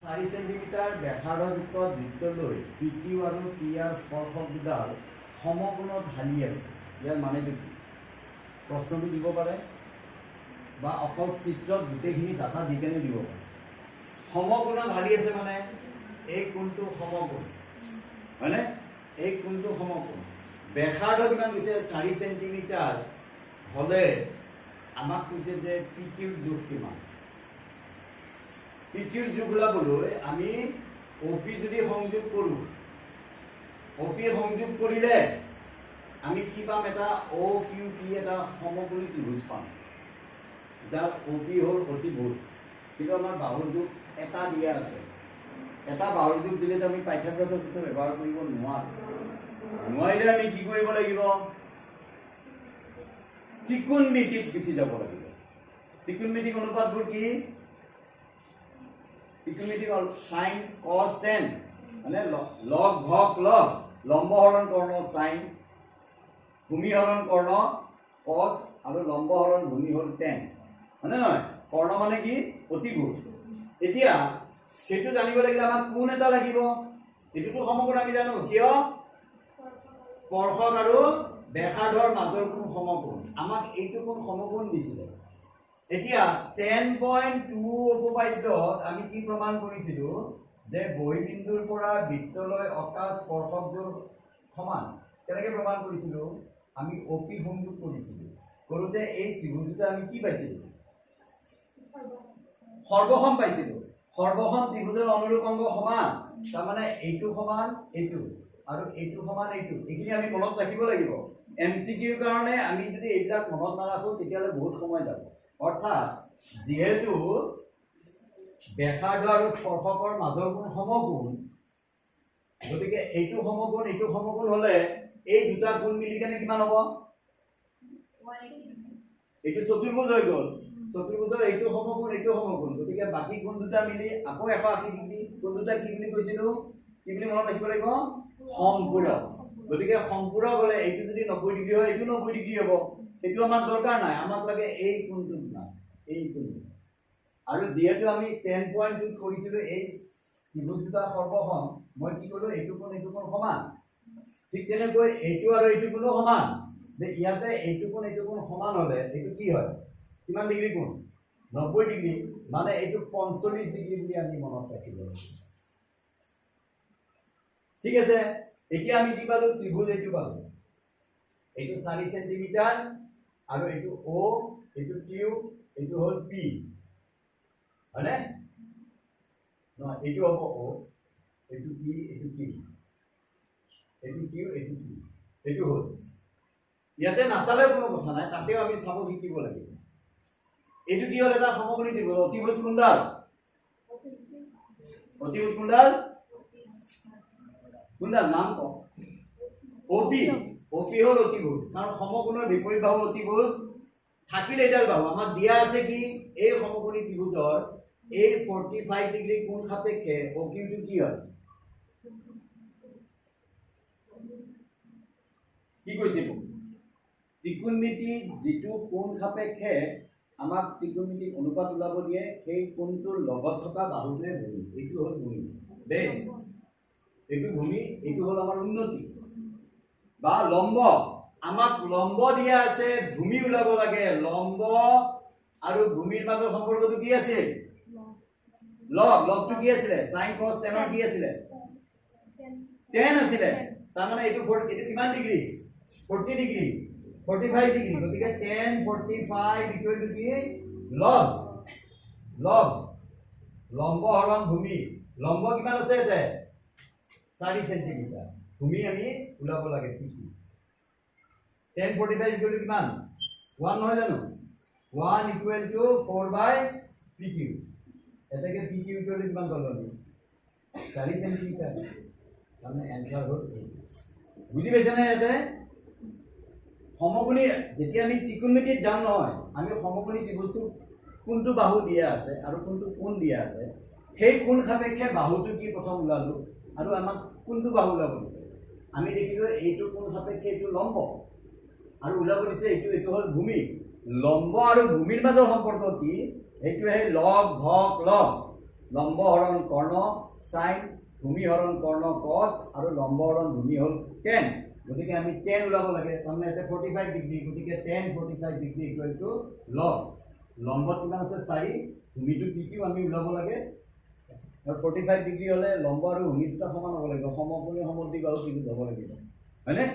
4 centimetre ব্যাসাৰ্ধযুক্ত বৃত্তলৈ PT আৰু PR স্পৰ্শক দুডাল সমকোণত ঢালি আছে। ইয়াৰ মানেটো কি? প্ৰশ্নটো দিব পাৰে বা অকল চিত্ৰত গোটেইখিনি ডাটা দি কেনে দিব পাৰে। সমকোণত ঢালি আছে মানে এই কোণটো সমকোণ, হয়নে? এই কোণটো সমকোণ। ব্যাসাৰ্ধ কিমান কৈছে? 4 সেন্টিমিটাৰ হলে আমাক কৈছে যে PQৰ জোখ কিমান। PQৰ জোখ ওলাবলৈ আমি OP যদি সংযোগ কৰো, OP সংযোগ কৰিলে আমি কি পাম? এটা OQP এটা সমকোণী ত্ৰিভুজ পাম, যাৰ OP হ'ল অতিভুজ। কিন্তু আমাৰ বাহুৰ জোখ এটা দিয়া আছে। এটা বাহুৰ জোখ দিলে আমি পাইথাগোৰাছৰ সূত্ৰ ব্যৱহাৰ কৰিব নোৱাৰিলে আমি কি কৰিব লাগিব? ত্ৰিকোণমিতিত গুচি যাব লাগিব। ত্ৰিকোণমিতিক অনুপাতবোৰ কি? ত্ৰিকোণমিতিক sin cos tan মানে log ভগ log, লম্ব হৰণ কৰ্ণ sin, ভূমি হৰণ কৰ্ণ cos আৰু লম্ব হৰণ ভূমি হ'ল tan, হয়নে নহয়? কৰ্ণ মানে কি? অতিভুজ। এতিয়া সেইটো জানিব লাগিলে আমাক কোণ এটা লাগিব। এইটোতো সমকোণ আমি জানো, কিয়? স্পৰ্শক আৰু ব্যাসাৰ্ধৰ মাজৰ কোণ সমকোণ। আমাক এইটো কোণ সমকোণ দিছিলে। এতিয়া 10.2 উপপাদ্যত আমি কি প্ৰমাণ কৰিছিলো? যে বহিবিন্দুৰ পৰা বৃত্তলৈ অঁকা স্পৰ্শকযোৰ সমান। কেনেকৈ প্ৰমাণ কৰিছিলো? আমি OP সংযোগ কৰিছিলো। কৰোতে এই ত্ৰিভুজটো আমি কি পাইছিলো? সৰ্বসম পাইছিলো। সৰ্বসম ত্ৰিভুজৰ অনুৰূপ অংগ সমান, তাৰমানে এইটো সমান এইটো আৰু এইটো সমান এইটো। এইখিনি আমি মনত ৰাখিব লাগিব। MCQৰ কাৰণে আমি যদি এইবিলাক মনত নাৰাখো তেতিয়াহ'লে বহুত সময় যাব। অৰ্থাৎ যেহেতু ব্যাসাৰ্ধ আৰু স্পৰ্শকৰ মাজৰ কোণ সমকোণ, গতিকে এইটো সমকোণ হলে এই দুটা কোণ মিলি কেনে কিমান হ'ব? এইটো চতুৰ্ভুজ হৈ গ'ল। চতুৰ্ভুজৰ এইটো সমকোণ, গতিকে বাকী কোণ দুটা মিলি আকৌ 180 ডিগ্ৰী। কোণ দুটা কি বুলি কৈছিলো? কি বুলি মনত ৰাখিব লাগিব? সম্পূৰক। গতিকে সম্পূৰক হলে এইটো যদি 90 ডিগ্ৰী হয় এইটো 90 ডিগ্ৰী হ'ব। এইটো আমাক দৰকাৰ নাই, আমাক লাগে এই কোণটো না, এই কোণটো। আৰু যেহেতু আমি 10.2 কৰিছিলো এই ত্ৰিভুজ দুটা সৰ্বসম, মই কি কৰো? এইটো কোণ সমান। ঠিক তেনেকৈ এইটো আৰু এইটো কোণো সমান। যে ইয়াতে এইটো কোণ সমান হলে এইটো কি হয়? কিমান ডিগ্ৰী কোণ? 90 ডিগ্ৰী। মানে এইটো 45 ডিগ্ৰী বুলি আমি মনত ৰাখিব লাগিব। ঠিক আছে। এতিয়া আমি কি পালো? ত্ৰিভুজ এইটো পালো। এইটো 4 সেন্টিমিটাৰ আৰু এইটো O, এইটো Q, এইটো হ'ল P, হয়নে? নহয়, এইটো হ'ব O, এইটো P, এইটো Q, এইটো Q, এইটো P, এইটো হ'ল। ইয়াতে নাচালে কোনো কথা নাই, তাতেও আমি চাব শিকিব লাগিব। এইটো কি হ'ল? এটা সমকোণী ত্ৰিভুজ। অতিভুজ কোণডাল? অতিভুজ কোণডাল নাম কওক। OP। OP হ'ল অতিভুজ, কাৰণ সমকোণৰ বিপৰীত বাহু অতিভুজ থাকিলে এইডাল বাহু আমাক দিয়া আছে কি? এই সমকোণী ত্ৰিভুজৰ এই 45 ডিগ্ৰী কোণ সাপেক্ষে OQ টো কি হয়? কি কৈছিলো? ত্ৰিকোণমিতিত যিটো কোণ সাপেক্ষে আমাক ত্ৰিকোণমিতিক অনুপাত ওলাব দিয়ে, সেই কোণটোৰ লগত থকা বাহুটোৱে ভূমি। এইটো হ'ল ভূমি, বেছ। এইটো ভূমি, এইটো হ'ল আমাৰ উন্নতি বা লম্ব। আমাক লম্ব দিয়া আছে, ভূমি ওলাব লাগে। লম্ব আৰু ভূমিৰ মাজৰ সম্পৰ্কটো কি আছিল? লগটো কি আছিলে? sin cos tan কি আছিলে? tan আছিলে। তাৰমানে এইটো কিমান ডিগ্ৰী? 40 degree, 45 degree. গতিকে tan 45 ইকুৱেল টু কি? লগ লম্ব হৰণ ভূমি। লম্ব কিমান আছে ইয়াতে? 4 সেন্টিমিটাৰ। ভূমি আমি ওলাব লাগে PQ। tan 45 ইকুৱেল টু কিমান? 1 নহয় জানো? 1 ইকুৱেল টু 4/PQ। এটাকে PQ ইকুৱেল টু কিমান পালো আমি? 4 সেন্টিমিটাৰ। মানে এনসাৰ হ'ল এই। বুজি পাইছে নে? ইয়াতে সমকোণী, যেতিয়া আমি ত্ৰিকোণমিতিত যাম নহয়, আমি সমকোণী ত্ৰিভুজটো কোনটো বাহু দিয়া আছে আৰু কোনটো কোণ দিয়া আছে, সেই কোণ সাপেক্ষে বাহুটো কি প্ৰথম ওলালো আৰু আমাক কোনটো বাহু ওলাব দিছে? আমি দেখিলো এইটো কোণ সাপেক্ষে এইটো লম্ব আৰু ওলাব দিছে এইটো হ'ল ভূমি। লম্ব আৰু ভূমিৰ মাজৰ সম্পৰ্ক কি? এইটো লগ ভগ লগ। লম্ব হৰণ কৰ্ণ সাইন ভূমি হৰণ কৰ্ণ কস আৰু লম্ব হৰণ ভূমি হ'ল tan গতিকে আমি tan ওলাব লাগে তাৰমানে এটা 45 ডিগ্ৰী গতিকে tan 45 degree equal to log লম্ব কিমান আছে 4 ভূমিটো কিও আমি ওলাব লাগে আৰু 45 ডিগ্ৰী হলে লম্ব আৰু ভূমি দুটা সমান হ'ব লাগিব সমকোণী সমদ্বিবাহু কিন্তু হ'ব লাগিব হয়নে